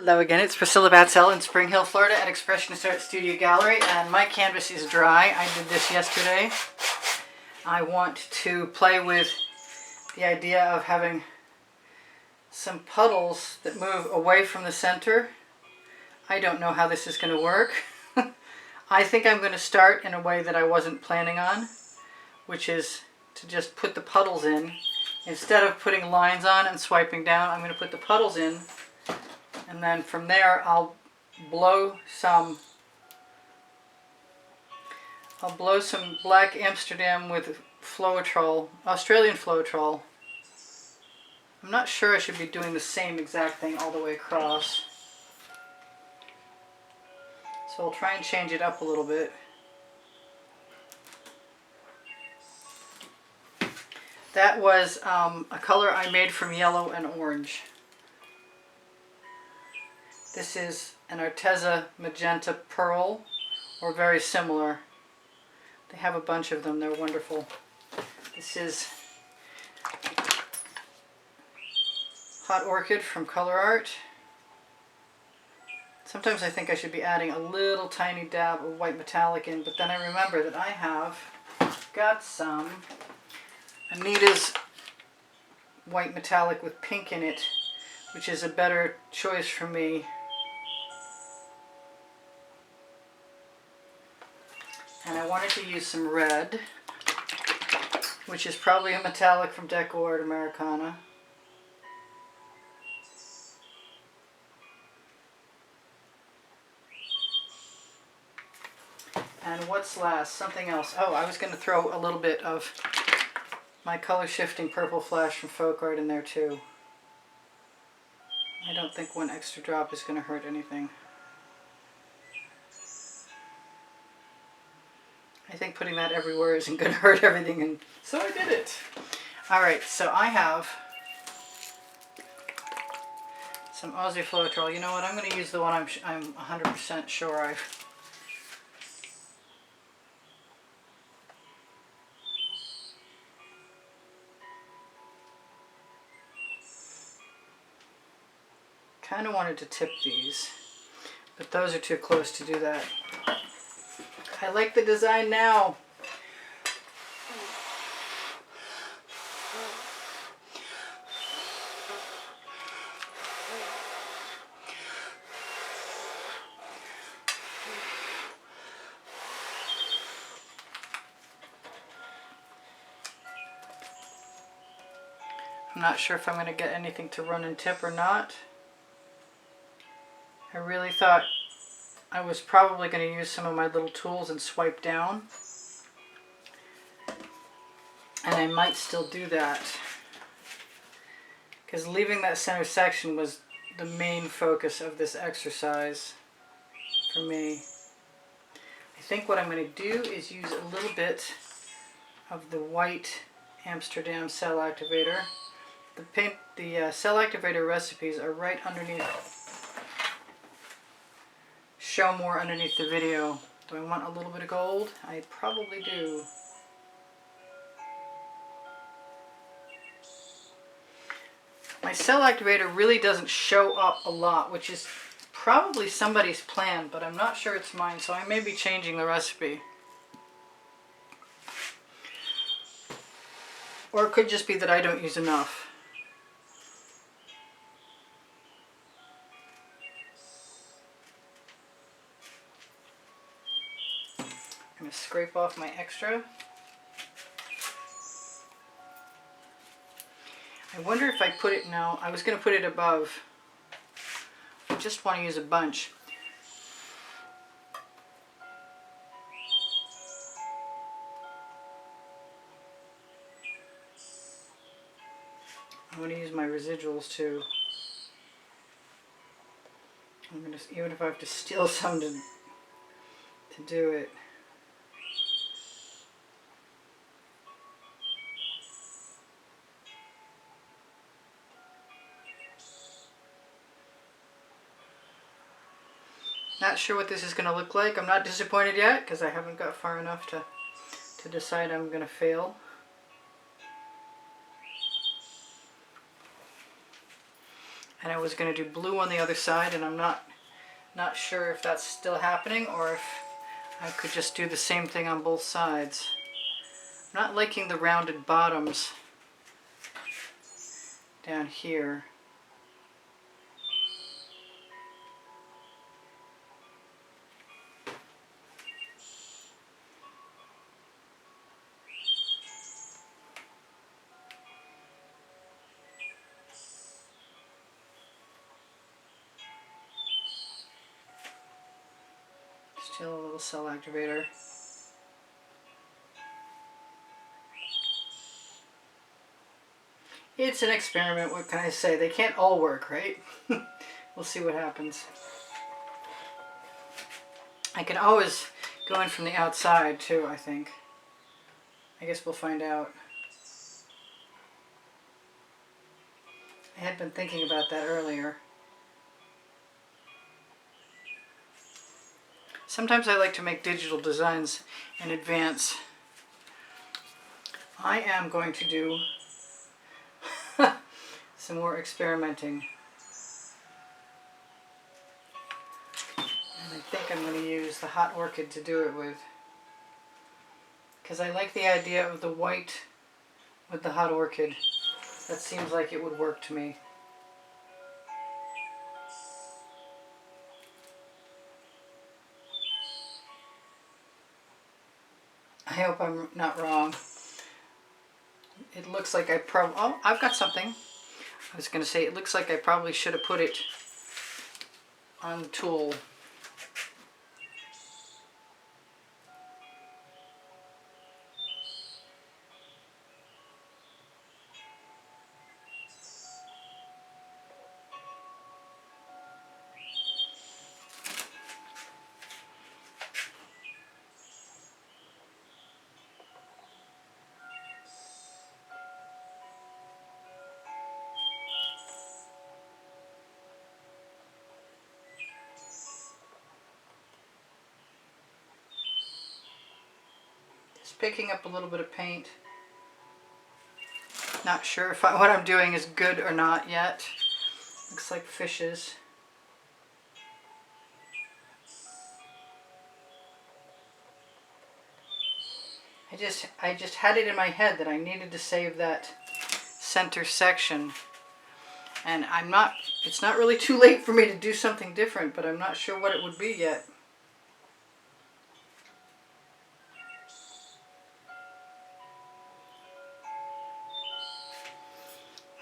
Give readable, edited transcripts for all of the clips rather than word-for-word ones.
Hello again, it's Priscilla Batzell in Spring Hill, Florida at Expressionist Art Studio Gallery, and my canvas is dry. I did this yesterday. I want to play with the idea of having some puddles that move away from the center. I don't know how this is going to work. I think I'm going to start in a way that I wasn't planning on, which is to just put the puddles in. Instead of putting lines on and swiping down, I'm going to put the puddles in. And then from there, I'll blow some black Amsterdam with Floetrol, Australian Floetrol. I'm not sure I should be doing the same exact thing all the way across. So I'll try and change it up a little bit. That was a color I made from yellow and orange. This is an Arteza Magenta Pearl, or very similar. They have a bunch of them, they're wonderful. This is Hot Orchid from Color Art. Sometimes I think I should be adding a little tiny dab of white metallic in, but then I remember that I have got some Anita's white metallic with pink in it, which is a better choice for me. And I wanted to use some red, which is probably a metallic from Deco Art Americana. And what's last? Something else. Oh, I was going to throw a little bit of my color shifting purple flash from Folk Art in there too. I don't think one extra drop is going to hurt anything. I think putting that everywhere isn't going to hurt everything, and so I did it. Alright, so I have some Aussie Floetrol. You know what, I'm going to use the one I'm 100% sure I've... kind of wanted to tip these, but those are too close to do that. I like the design now. I'm not sure if I'm going to get anything to run and tip or not. I really thought I was probably going to use some of my little tools and swipe down. And I might still do that, because leaving that center section was the main focus of this exercise for me. I think what I'm going to do is use a little bit of the white Amsterdam cell activator. The cell activator recipes are right underneath. Show more underneath the video. Do I want a little bit of gold? I probably do. My cell activator really doesn't show up a lot, which is probably somebody's plan, but I'm not sure it's mine, so I may be changing the recipe. Or it could just be that I don't use enough. I'm going to scrape off my extra. I wonder if I put it now. I was going to put it above. I just want to use a bunch. I'm going to use my residuals too. I'm going to, even if I have to steal some to do it. Not sure what this is going to look like. I'm not disappointed yet because I haven't got far enough to decide I'm going to fail. And I was going to do blue on the other side, and I'm not sure if that's still happening or if I could just do the same thing on both sides. I'm not liking the rounded bottoms down here. Still a little cell activator. It's an experiment, what can I say? They can't all work, right? We'll see what happens. I can always go in from the outside too, I think. I guess we'll find out. I had been thinking about that earlier. Sometimes I like to make digital designs in advance. I am going to do some more experimenting. And I think I'm going to use the hot orchid to do it with. Because I like the idea of the white with the hot orchid. That seems like it would work to me. I hope I'm not wrong. It looks like I probably... Oh, I've got something. I was going to say, it looks like I probably should have put it on the tool. Picking up a little bit of paint. Not sure if what I'm doing is good or not yet. Looks like fishes. I just had it in my head that I needed to save that center section. And it's not really too late for me to do something different, but I'm not sure what it would be yet.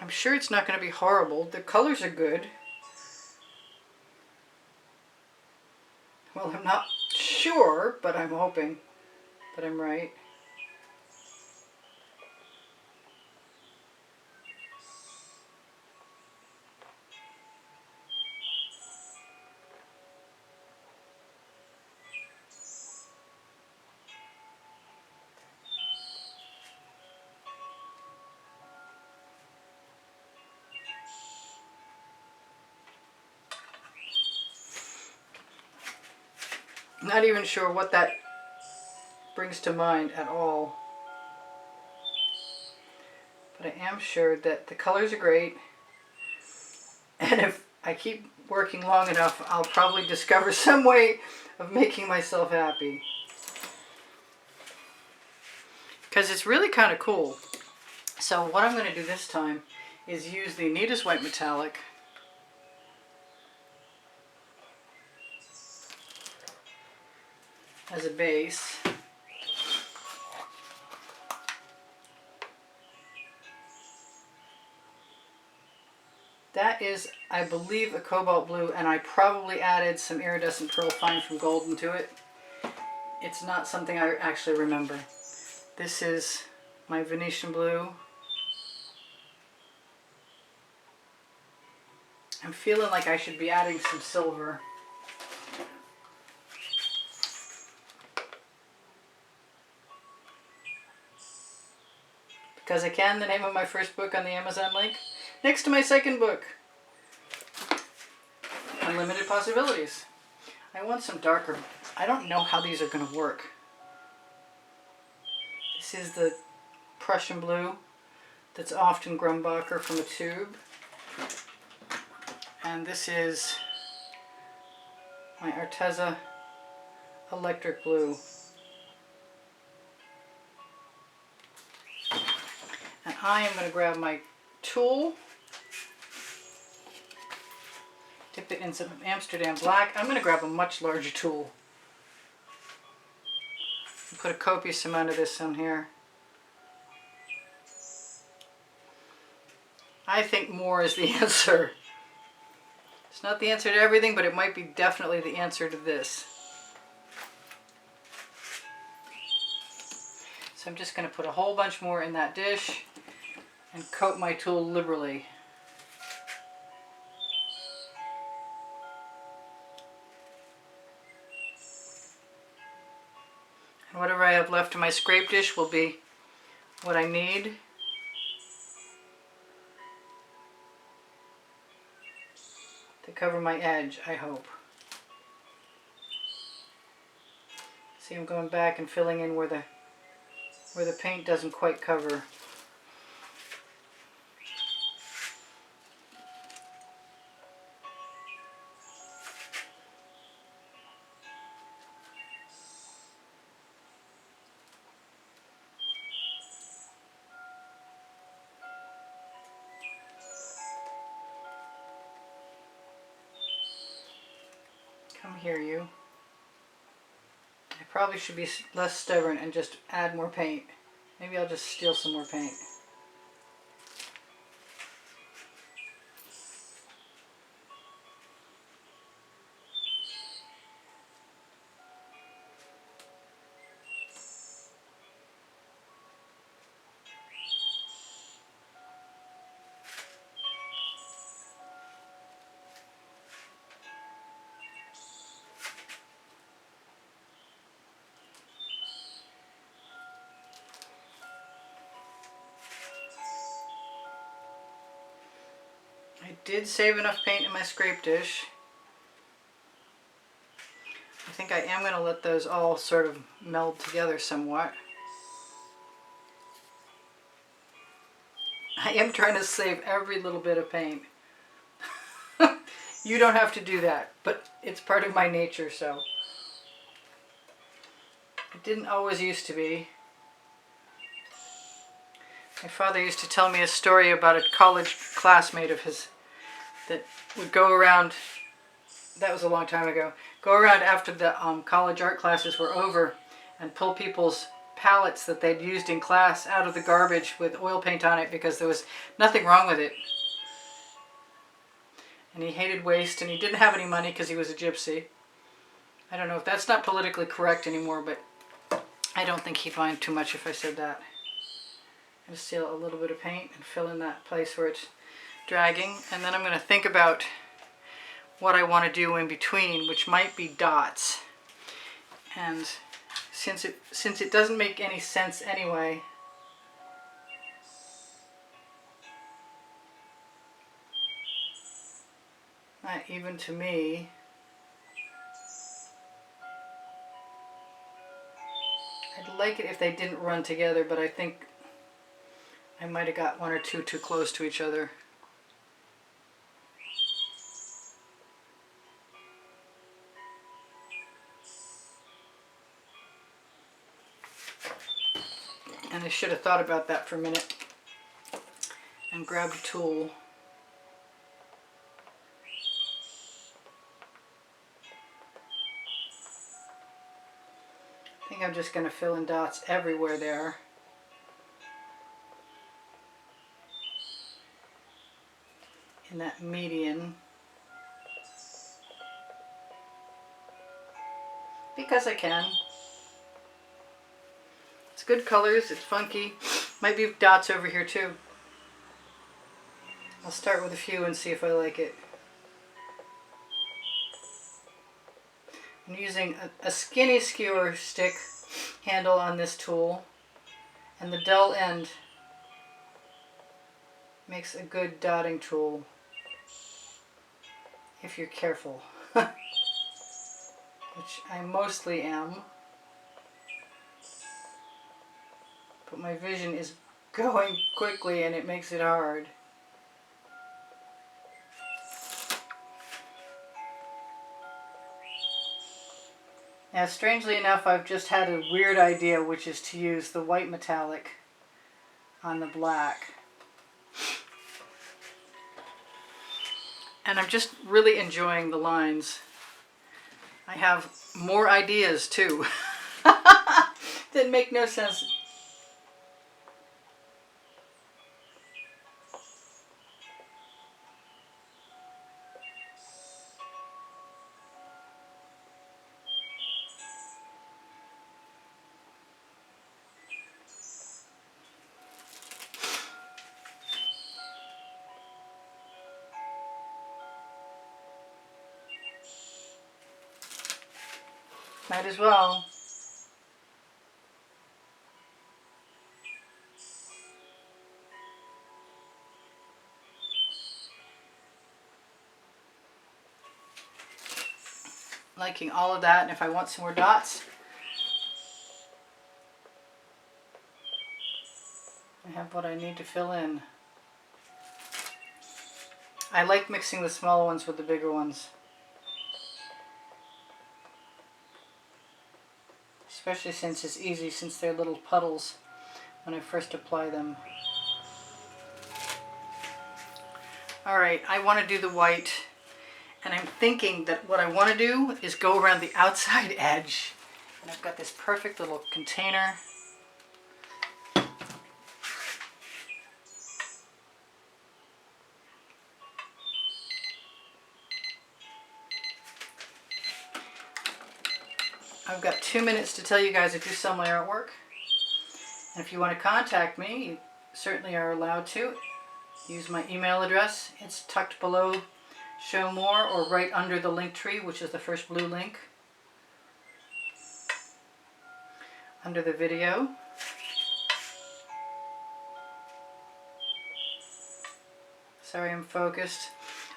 I'm sure it's not going to be horrible. The colors are good. Well, I'm not sure, but I'm hoping that I'm right. Not even sure what that brings to mind at all. But I am sure that the colors are great. And if I keep working long enough, I'll probably discover some way of making myself happy. Because it's really kind of cool. So what I'm going to do this time is use the Anita's White Metallic. As a base. That is, I believe, a cobalt blue, and I probably added some iridescent pearl fine from Golden to it. It's not something I actually remember. This is my Venetian blue. I'm feeling like I should be adding some silver. Because I can, the name of my first book on the Amazon link, next to my second book, Unlimited Possibilities. I want some darker, I don't know how these are going to work. This is the Prussian blue that's often Grumbacher from a tube. And this is my Arteza electric blue. And I am going to grab my tool, dip it in some Amsterdam black. I'm going to grab a much larger tool. Put a copious amount of this on here. I think more is the answer. It's not the answer to everything, but it might be definitely the answer to this. So I'm just going to put a whole bunch more in that dish and coat my tool liberally. And whatever I have left in my scrape dish will be what I need. To cover my edge, I hope. See, I'm going back and filling in where the paint doesn't quite cover. Come here, you. I probably should be less stubborn and just add more paint. Maybe I'll just steal some more paint. I did save enough paint in my scrape dish. I think I am going to let those all sort of meld together somewhat. I am trying to save every little bit of paint. You don't have to do that, but it's part of my nature, so. It didn't always used to be. My father used to tell me a story about a college classmate of his that would go around, that was a long time ago, go around after the college art classes were over and pull people's palettes that they'd used in class out of the garbage with oil paint on it because there was nothing wrong with it. And he hated waste, and he didn't have any money because he was a gypsy. I don't know if that's not politically correct anymore, but I don't think he'd mind too much if I said that. I'm going to steal a little bit of paint and fill in that place where it's dragging, and then I'm going to think about what I want to do in between, which might be dots. And since it doesn't make any sense anyway, not even to me, I'd like it if they didn't run together, but I think I might have got one or two too close to each other. And I should have thought about that for a minute and grabbed a tool. I think I'm just going to fill in dots everywhere there. In that median. Because I can. It's good colors, it's funky. Might be dots over here too. I'll start with a few and see if I like it. I'm using a skinny skewer stick handle on this tool, and the dull end makes a good dotting tool if you're careful, which I mostly am. But my vision is going quickly and it makes it hard. Now, strangely enough, I've just had a weird idea, which is to use the white metallic on the black. And I'm just really enjoying the lines. I have more ideas too that make no sense. Might as well. Liking all of that, and if I want some more dots, I have what I need to fill in. I like mixing the small ones with the bigger ones. Especially since it's easy, since they're little puddles when I first apply them. Alright, I want to do the white, and I'm thinking that what I want to do is go around the outside edge. And I've got this perfect little container. I've got 2 minutes to tell you guys I do sell my artwork. And if you want to contact me, you certainly are allowed to. Use my email address. It's tucked below Show More, or right under the link tree, which is the first blue link under the video. Sorry, I'm focused.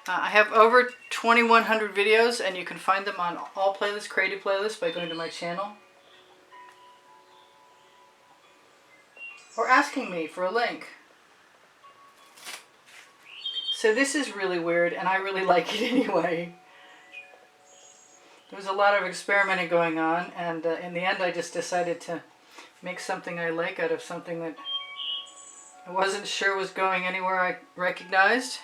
I have over 2,100 videos, and you can find them on all playlists, creative playlists, by going to my channel or asking me for a link. So this is really weird, and I really like it anyway. There was a lot of experimenting going on, and in the end I just decided to make something I like out of something that I wasn't sure was going anywhere I recognized.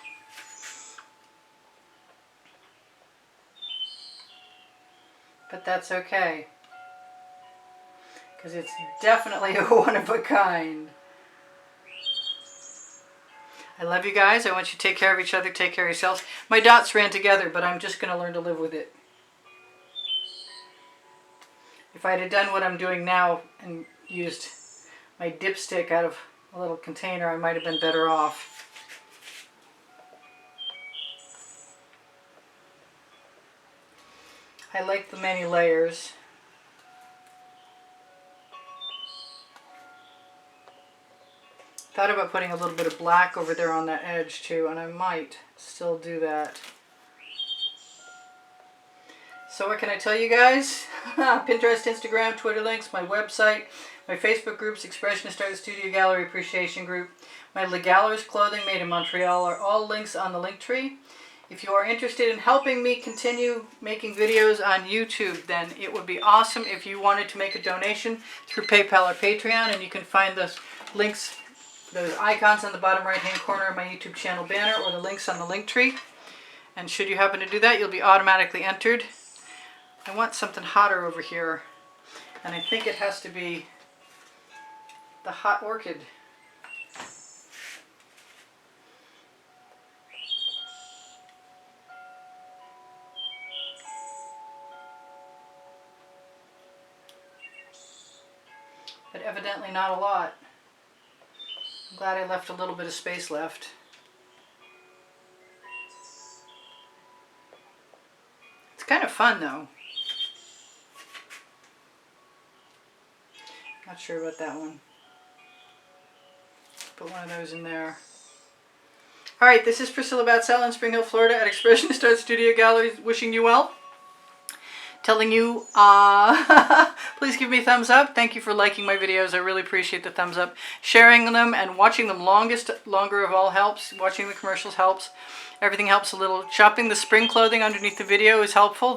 But that's okay, because it's definitely a one of a kind. I love you guys. I want you to take care of each other, take care of yourselves. My dots ran together, but I'm just going to learn to live with it. If I had done what I'm doing now and used my dipstick out of a little container, I might have been better off. I like the many layers. Thought about putting a little bit of black over there on that edge too, and I might still do that. So what can I tell you guys? Pinterest, Instagram, Twitter links, my website, my Facebook groups, Expressionist Art Studio Gallery Appreciation Group, my Legalers clothing made in Montreal are all links on the link tree. If you are interested in helping me continue making videos on YouTube, then it would be awesome if you wanted to make a donation through PayPal or Patreon, and you can find those links, those icons on the bottom right hand corner of my YouTube channel banner, or the links on the link tree. And should you happen to do that, you'll be automatically entered. I want something hotter over here, and I think it has to be the hot orchid. But evidently not a lot. I'm glad I left a little bit of space left. It's kind of fun though. Not sure about that one. Put one of those in there. Alright, this is Priscilla Batzell in Spring Hill, Florida at Expressionist Art Studio Gallery, wishing you well. Telling you, please give me a thumbs up. Thank you for liking my videos. I really appreciate the thumbs up. Sharing them and watching them longer of all helps. Watching the commercials helps. Everything helps a little. Shopping the spring clothing underneath the video is helpful.